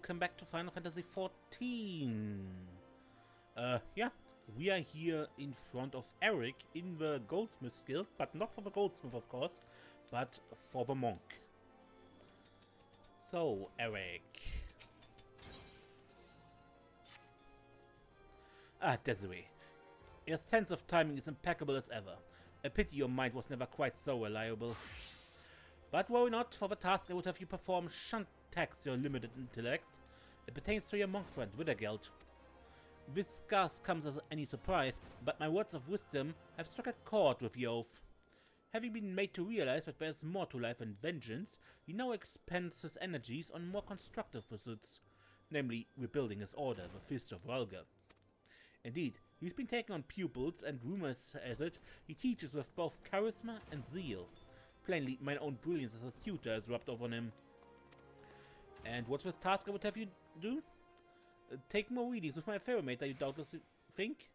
welcome back to Final Fantasy XIV. Yeah, we are here in front of Eric in the Goldsmith Guild, but not for the Goldsmith, of course, but for the monk. So, Eric. Desiree. Your sense of timing is impeccable as ever. A pity your mind was never quite so reliable. But worry not, for the task I would have you perform shan't tax your limited intellect. It pertains to your monk friend, Widargelt. This scarce comes as any surprise, but my words of wisdom have struck a chord with the oath. Having been made to realize that there is more to life than vengeance, he now expends his energies on more constructive pursuits, namely rebuilding his order, the Fist of Rhalgr. Indeed, he's been taking on pupils, and rumors has it he teaches with both charisma and zeal. Plainly, my own brilliance as a tutor has rubbed off on him. And what's this task I would have you do? Take more readings with my Ferrometer, you doubtless think?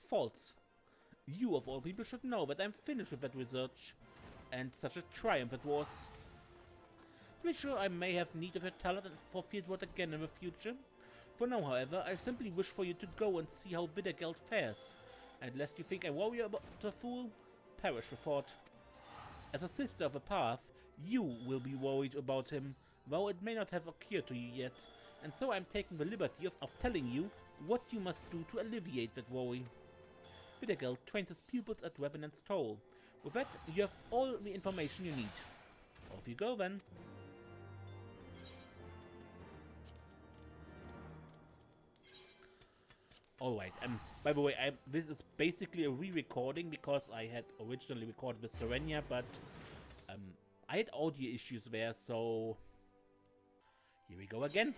False. You of all people should know that I'm finished with that research. And such a triumph it was. To be sure, I may have need of your talent for fieldwork again in the future. For now, however, I simply wish for you to go and see how Widargelt fares. And lest you think I worry about a fool, perish the thought. As a sister of the path, you will be worried about him, though it may not have occurred to you yet, and so I am taking the liberty of telling you what you must do to alleviate that worry. Widargelt trains his pupils at Revenant's Toll. With that, you have all the information you need. Off you go then. Alright, by the way, this is basically a re-recording because I had originally recorded with Serenia, but I had audio issues there, so here we go again.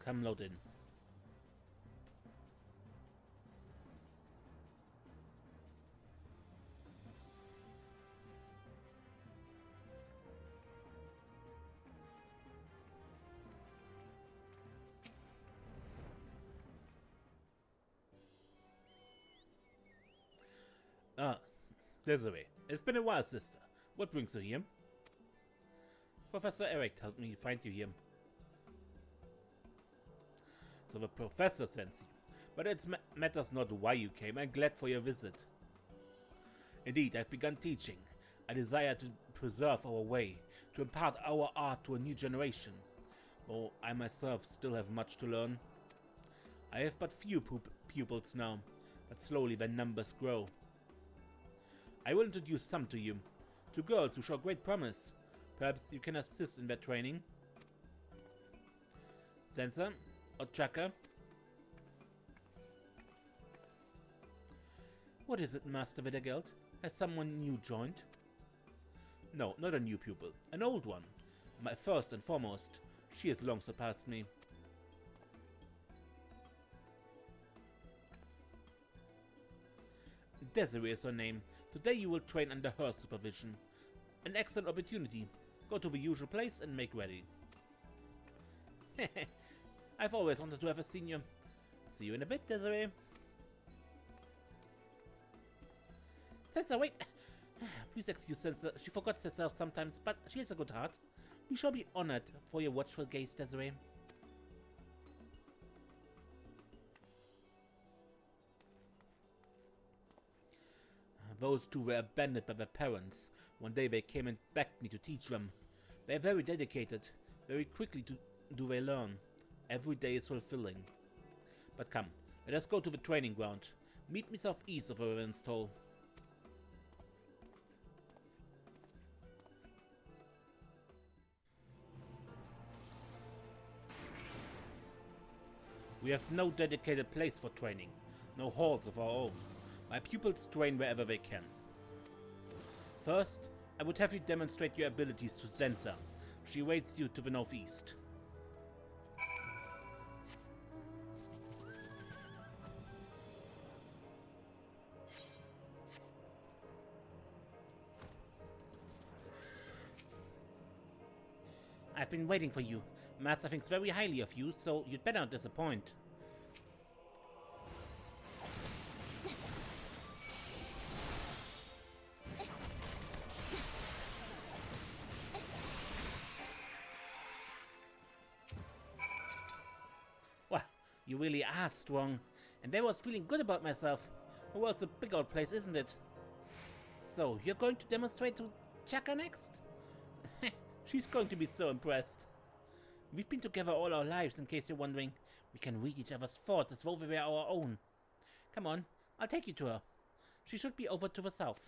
Come load in. Desiree. It's been a while, sister. What brings you here? Professor Eric helped me find you here. So the professor sends you. But it matters not why you came. I'm glad for your visit. Indeed, I've begun teaching. I desire to preserve our way, to impart our art to a new generation. Though I myself still have much to learn. I have but few pupils now, but slowly their numbers grow. I will introduce some to you. Two girls who show great promise. Perhaps you can assist in their training. Sensor or chakra? What is it, Master Widargelt? Has someone new joined? No, not a new pupil. An old one. My first and foremost. She has long surpassed me. Desiree is her name. Today you will train under her supervision. An excellent opportunity. Go to the usual place and make ready. I've always wanted to have a senior. See you in a bit, Desiree. Sensor, wait! Please excuse Sensor. She forgets herself sometimes, but she has a good heart. We shall be honored for your watchful gaze, Desiree. Those two were abandoned by their parents. One day they came and begged me to teach them. They are very dedicated. Very quickly do they learn. Every day is fulfilling. But come, let us go to the training ground. Meet me southeast of Revenant's Toll. We have no dedicated place for training. No halls of our own. My pupils train wherever they can. First, I would have you demonstrate your abilities to Sensor. She awaits you to the northeast. I've been waiting for you. Master thinks very highly of you, so you'd better not disappoint. You really are strong. And I was feeling good about myself. The world's a big old place, isn't it? So, you're going to demonstrate to Chaka next? She's going to be so impressed. We've been together all our lives, in case you're wondering. We can read each other's thoughts as though they were our own. Come on, I'll take you to her. She should be over to the south.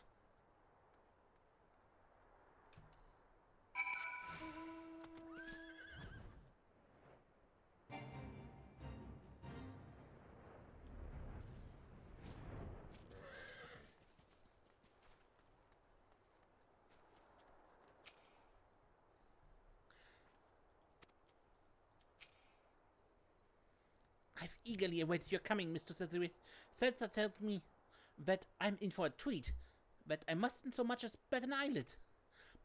I've eagerly awaited your coming, Mr. Cesare. Seltzer told me that I'm in for a treat, that I mustn't so much as bat an eyelid.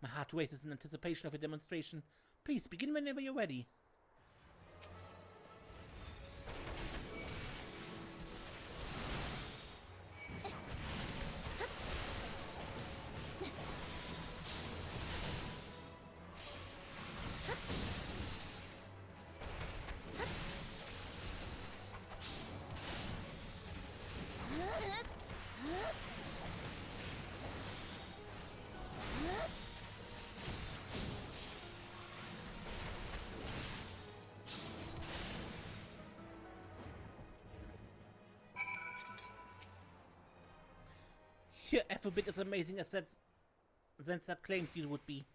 My heart races in anticipation of your demonstration. Please begin whenever you're ready. You're every bit as amazing as Zenza claimed you would be.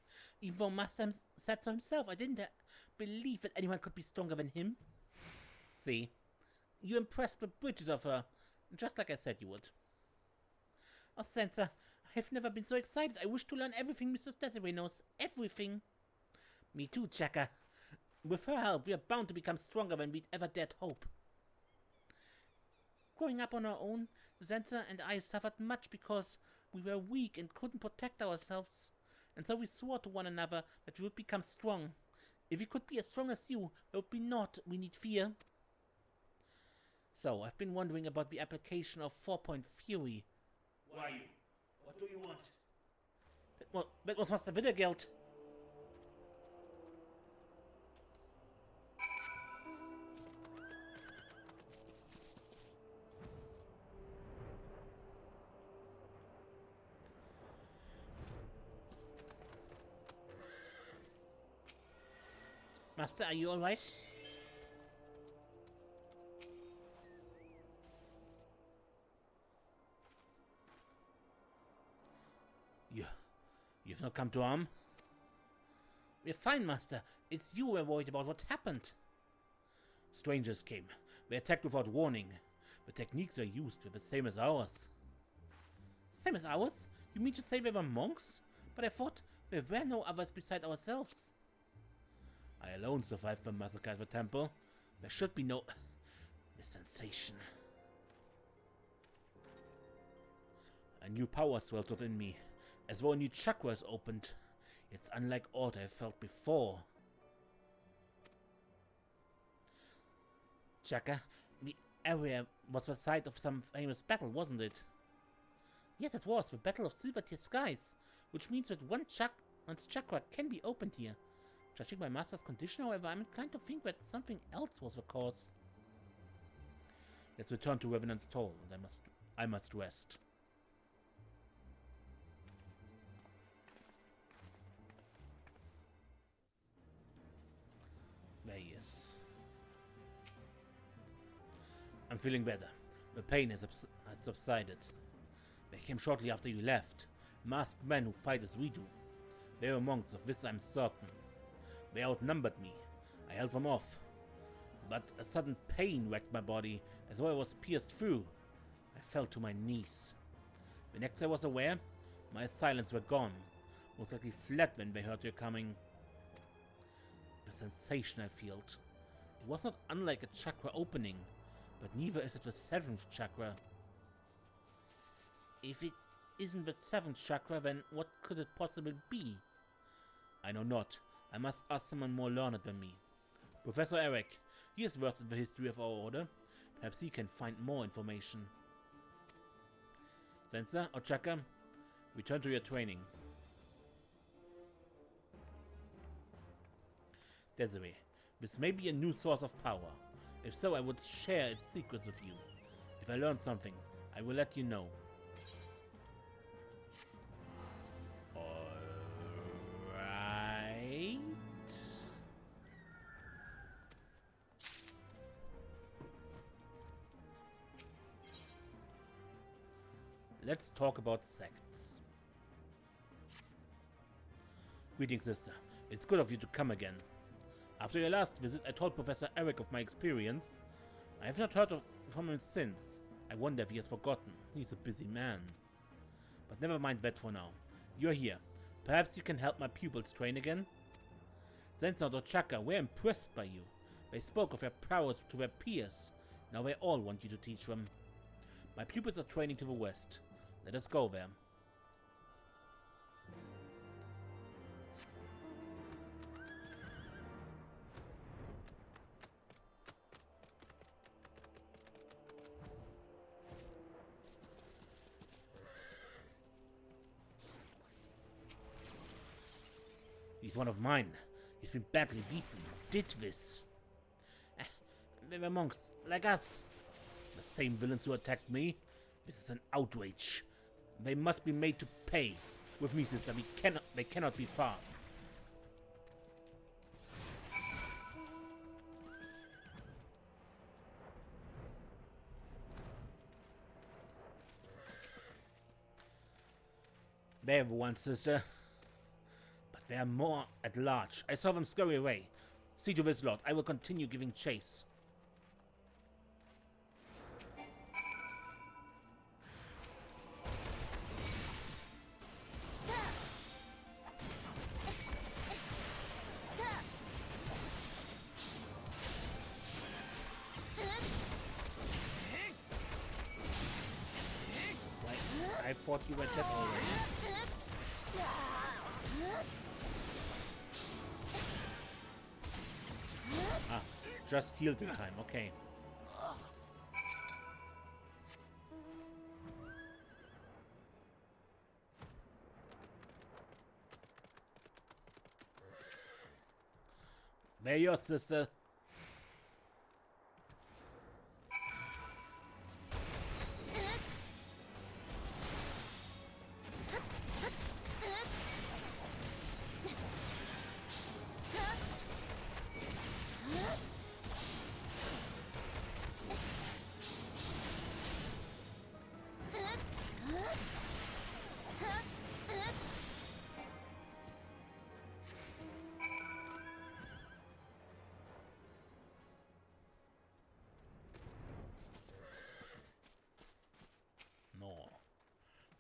Even though Master said so himself, I didn't believe that anyone could be stronger than him. See, you impressed the bridges of her, just like I said you would. Oh, Zenza, I've never been so excited. I wish to learn everything Mrs. Desiree knows. Everything. Me too, Chaka. With her help, we are bound to become stronger than we'd ever dared hope. Growing up on our own, Zenza and I suffered much because we were weak and couldn't protect ourselves. And so we swore to one another that we would become strong. If we could be as strong as you, there would be naught we need fear. So, I've been wondering about the application of 4-point Fury. Who are you? What do you want? That was Master Widargelt. Master, are you alright? You've not come to harm? We're fine, Master. It's you we're worried about what happened. Strangers came. They attacked without warning. The techniques they used were the same as ours. Same as ours? You mean to say they were monks? But I thought there were no others beside ourselves. I alone survived the massacre at the temple. There should be no... The sensation. A new power swelled within me, as though a new chakra is opened. It's unlike aught I've felt before. Chaka, the area was the site of some famous battle, wasn't it? Yes, it was, the Battle of Silver Tier Skies, which means that one's chakra can be opened here. Judging by Master's condition, however, I'm inclined to think that something else was the cause. Let's return to Revenant's Toll, and I must rest. There he is. I'm feeling better. The pain has subsided. They came shortly after you left. Masked men who fight as we do. They were monks, of this I'm certain. They outnumbered me. I held them off. But a sudden pain racked my body, as though I was pierced through. I fell to my knees. The next I was aware, my assailants were gone. Most likely fled when they heard you coming. The sensation I felt. It was not unlike a chakra opening, but neither is it the 7th chakra. If it isn't the 7th chakra, then what could it possibly be? I know not. I must ask someone more learned than me. Professor Eric, he is versed in the history of our order. Perhaps he can find more information. Zenza or Chaka, return to your training. Desiree, this may be a new source of power. If so, I would share its secrets with you. If I learn something, I will let you know. Alright. Let's talk about sects. Greetings, sister. It's good of you to come again. After your last visit, I told Professor Eric of my experience. I have not heard from him since. I wonder if he has forgotten. He's a busy man. But never mind that for now. You're here. Perhaps you can help my pupils train again? Sensor and Chakra were impressed by you. They spoke of your prowess to their peers. Now they all want you to teach them. My pupils are training to the west. Let us go there. He's one of mine. He's been badly beaten. Did this. They were monks, like us. The same villains who attacked me. This is an outrage. They must be made to pay. With me, sister, they cannot be far. There were one, sister. There are more at large. I saw them scurry away. See to this lot. I will continue giving chase. I thought you were dead already. Ah, just healed in time, okay. There you are, sister.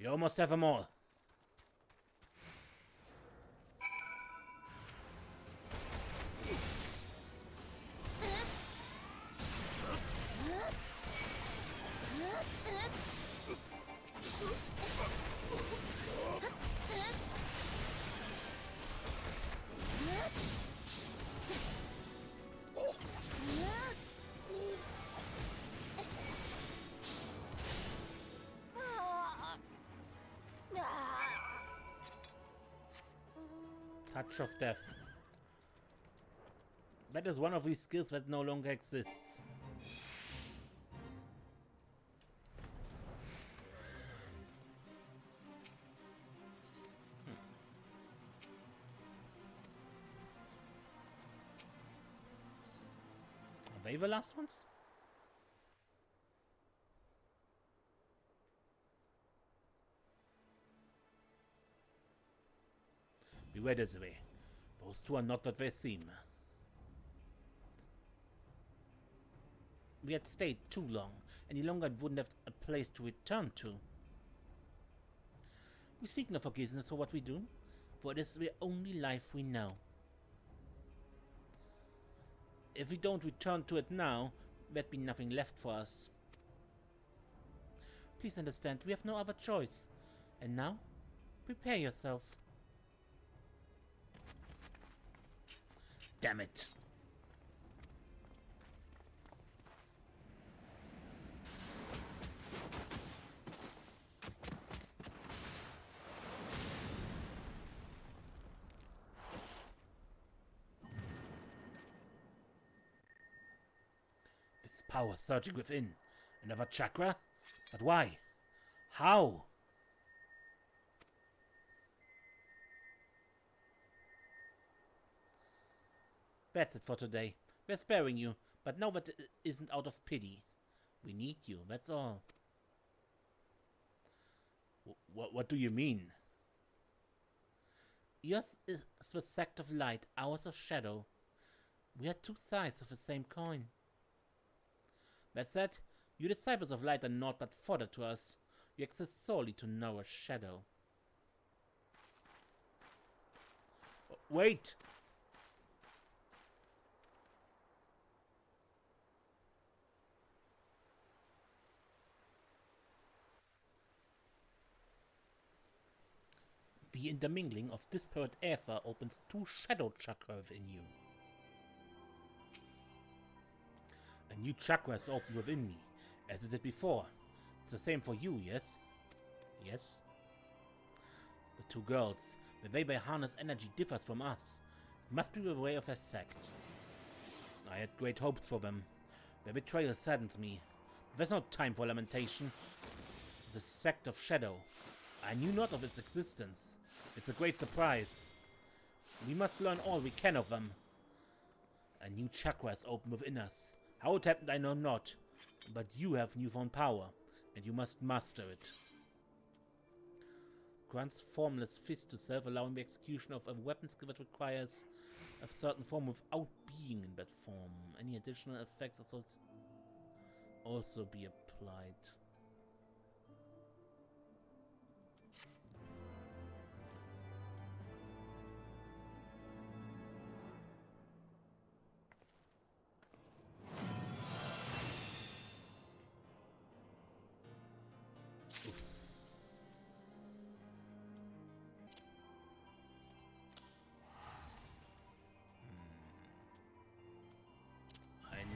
You almost have them all. Touch of Death. That is one of these skills that no longer exists. Are they the last ones? Beware this way. Those two are not what they seem. We had stayed too long. Any longer I wouldn't have a place to return to. We seek no forgiveness for what we do, for it is the only life we know. If we don't return to it now, there'd be nothing left for us. Please understand, we have no other choice. And now, prepare yourself. Damn it. Power surging within. Another chakra? But why? How? That's it for today. We're sparing you, but no, that isn't out of pity. We need you, that's all. What do you mean? Yours is the sect of light, ours of shadow. We are two sides of the same coin. That said, you disciples of light are naught but fodder to us. You exist solely to nourish shadow. Wait! The intermingling of disparate ether opens two shadow chakra within you. A new chakra is opened within me, as it did before. It's the same for you, yes? Yes? The two girls, the way they harness energy differs from us. It must be the way of their sect. I had great hopes for them. Their betrayal saddens me. There's no time for lamentation. The sect of shadow. I knew not of its existence. It's a great surprise. We must learn all we can of them. A new chakra is open within us. How it happened I know not, but you have newfound power, and you must master it. Grants formless fist to self, allowing the execution of a weapon skill that requires a certain form without being in that form. Any additional effects also be applied.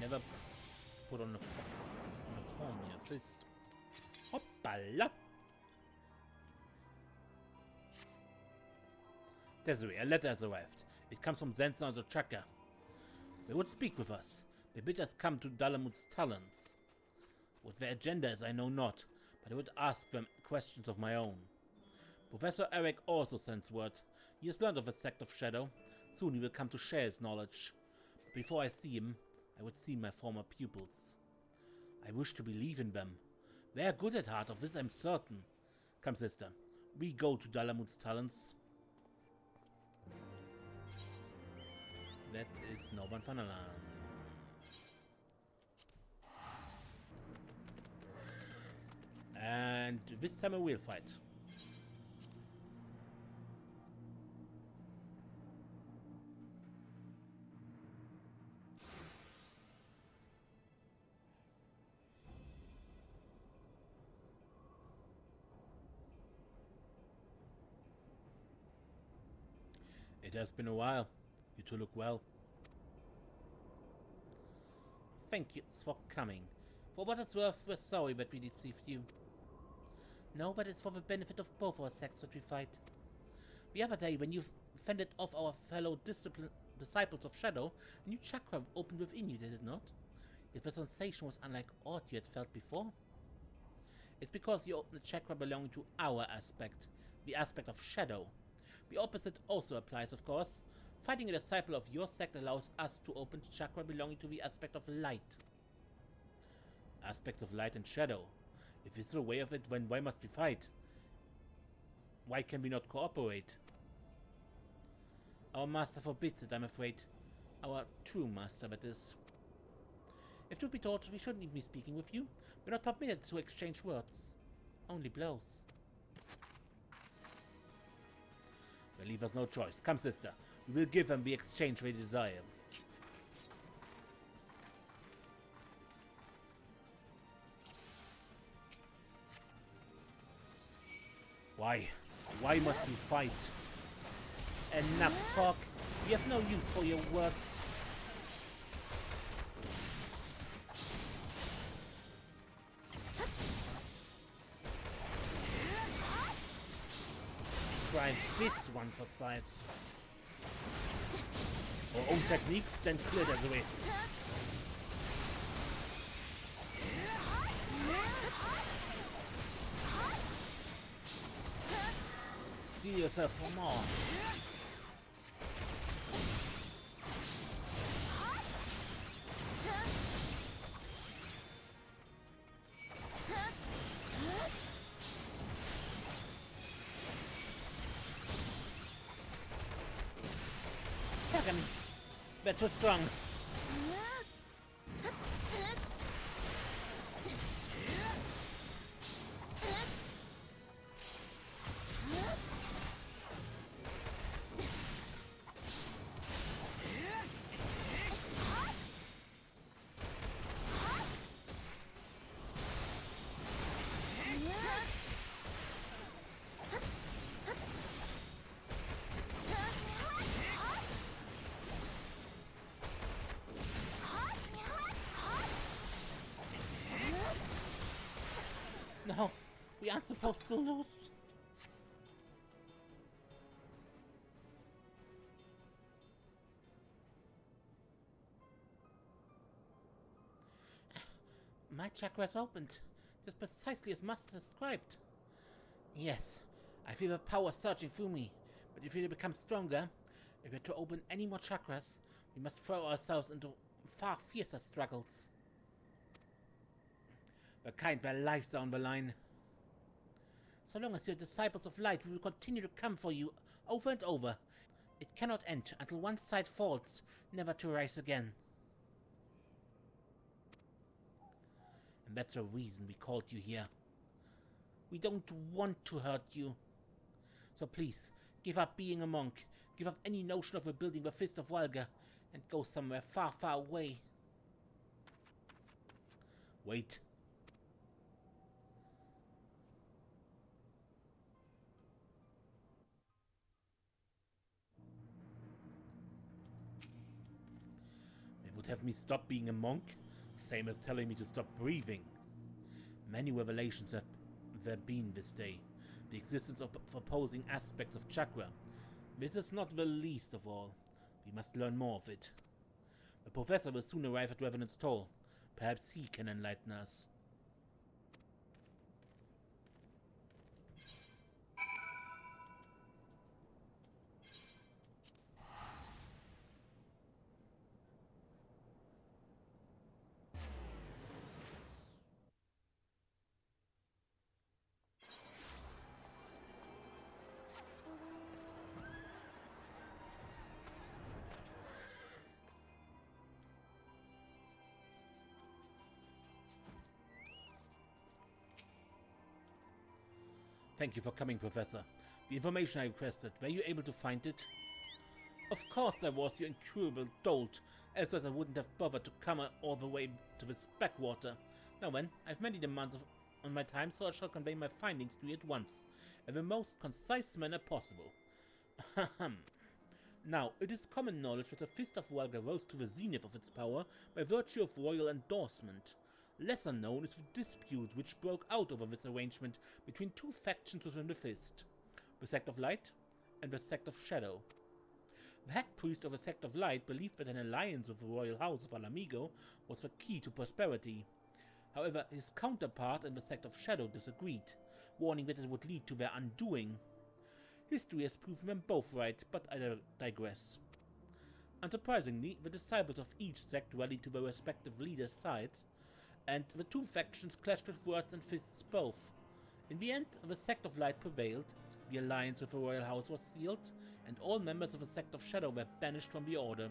Never put on the form here. Fist. Hoppala! Desiree, a letter has arrived. It comes from Zenson of the Chakra. They would speak with us. They bid us come to Dalamut's talents. What their agenda is, I know not, but I would ask them questions of my own. Professor Eric also sends word. He has learned of the sect of Shadow. Soon he will come to share his knowledge. But before I see him, I would see my former pupils. I wish to believe in them. They are good at heart, of this I'm certain. Come, sister. We go to Dalamut's talents. That is Norban Fanalan. And this time a wheel fight. It has been a while. You two look well. Thank you for coming. For what it's worth, we're sorry that we deceived you. No, but it's for the benefit of both our sects that we fight. The other day, when you fended off our fellow disciples of Shadow, a new chakra opened within you, did it not? Yet the sensation was unlike aught you had felt before. It's because you opened a chakra belonging to our aspect, the aspect of Shadow. The opposite also applies, of course. Fighting a disciple of your sect allows us to open chakra belonging to the aspect of light. Aspects of light and shadow. If this is a way of it, then why must we fight? Why can we not cooperate? Our master forbids it, I'm afraid. Our true master, that is. If truth be told, we shouldn't even be speaking with you. We're not permitted to exchange words. Only blows. They leave us no choice. Come, sister. We will give them the exchange they desire. Why? Why must we fight? Enough talk. We have no use for your words. Try this one for size. Our own techniques stand clear as the way. Steel yourself for more. Fucking, they're too strong. No, we aren't supposed to lose. My chakra is opened, just precisely as Master described. Yes, I feel the power surging through me, but if we become stronger, if we're to open any more chakras, we must throw ourselves into far fiercer struggles. The kind where lives are on the line. So long as you're disciples of light, we will continue to come for you over and over. It cannot end until one side falls, never to rise again. And that's the reason we called you here. We don't want to hurt you. So please, give up being a monk, give up any notion of rebuilding the Fist of Rhalgr, and go somewhere far, far away. Wait. They would have me stop being a monk, same as telling me to stop breathing. Many revelations have there been this day. The existence of opposing aspects of chakra. This is not the least of all. We must learn more of it. The professor will soon arrive at Revenant's Toll. Perhaps he can enlighten us. Thank you for coming, Professor. The information I requested, were you able to find it? Of course I was, you incurable dolt. Else I wouldn't have bothered to come all the way to this backwater. Now then, I've many demands on my time, so I shall convey my findings to you at once, in the most concise manner possible. Ahem. Now, it is common knowledge that the Fist of Rhalgr rose to the zenith of its power by virtue of royal endorsement. Lesser known is the dispute which broke out over this arrangement between two factions within the Fist, the Sect of Light and the Sect of Shadow. The head priest of the Sect of Light believed that an alliance with the royal house of Alamigo was the key to prosperity. However, his counterpart in the Sect of Shadow disagreed, warning that it would lead to their undoing. History has proven them both right, but I digress. Unsurprisingly, the disciples of each sect rallied to their respective leaders' sides, and the two factions clashed with words and fists both. In the end, the Sect of Light prevailed, the alliance with the royal house was sealed, and all members of the Sect of Shadow were banished from the order.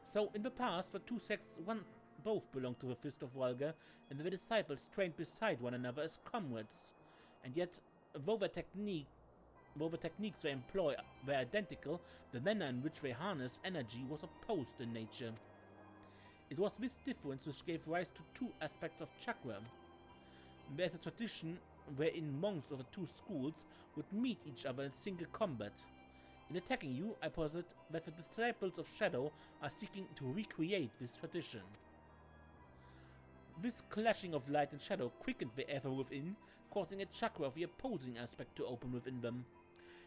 So, in the past, the two sects both belonged to the Fist of Rhalgr, and the disciples trained beside one another as comrades. And yet, though the techniques they employ were identical, the manner in which they harness energy was opposed in nature. It was this difference which gave rise to two aspects of chakra. There is a tradition wherein monks of the two schools would meet each other in single combat. In attacking you, I posit that the disciples of Shadow are seeking to recreate this tradition. This clashing of light and shadow quickened the ether within, causing a chakra of the opposing aspect to open within them.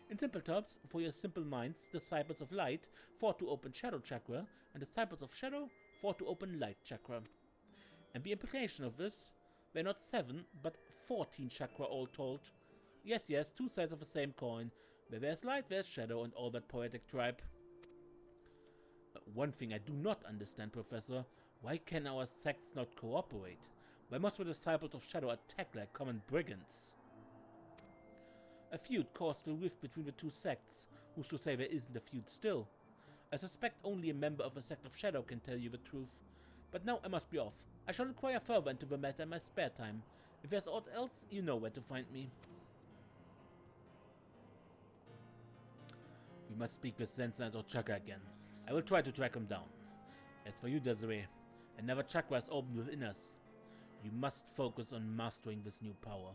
In simple terms, for your simple minds, disciples of light fought to open Shadow chakra, and disciples of Shadow fought to open Light chakra. And the implication of this, We're not 7, but 14 chakra all told. Yes, yes, two sides of the same coin. Where there's light, there's shadow, and all that poetic tripe. One thing I do not understand, Professor. Why can our sects not cooperate? Why must the disciples of Shadow attack like common brigands? A feud caused the rift between the two sects. Who's to say there isn't a feud still? I suspect only a member of the sect of Shadow can tell you the truth. But now I must be off. I shall inquire further into the matter in my spare time. If there's aught else, you know where to find me. We must speak with Zensan or Chakra again. I will try to track him down. As for you, Desiree, another chakra is opened within us. You must focus on mastering this new power.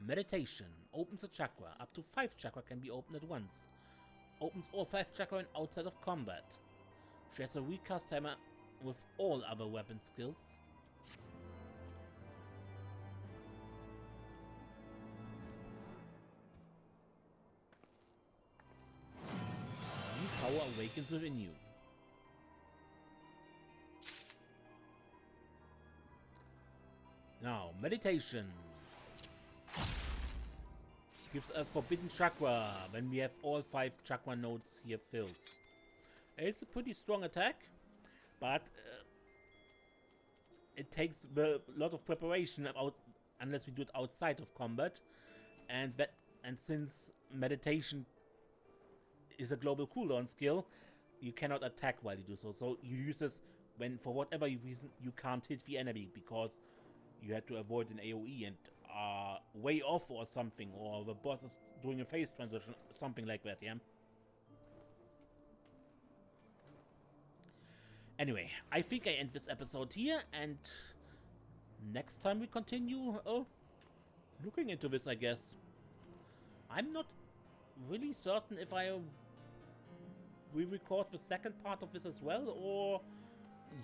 Meditation opens a chakra. Up to 5 chakra can be opened at once. Opens all 5 chakra and outside of combat. She has a recast timer with all other weapon skills. New power awakens within you. Now, meditation gives us forbidden chakra when we have all 5 chakra nodes here filled. It's a pretty strong attack, but it takes a lot of preparation unless we do it outside of combat, and since meditation is a global cooldown skill, you cannot attack while you do so. So you use this when, for whatever reason, you can't hit the enemy because you had to avoid an AoE and are way off or something, or the boss is doing a phase transition, something like that, yeah? Anyway, I think I end this episode here, and next time we continue looking into this, I guess. I'm not really certain if we record the second part of this as well, or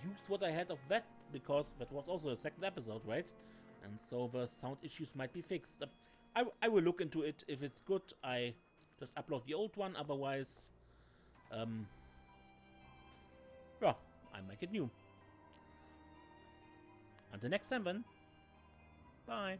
use what I had of that, because that was also a second episode, right? And so the sound issues might be fixed. I will look into it. If it's good, I just upload the old one. Otherwise, yeah, I make it new. Until next time then. Bye.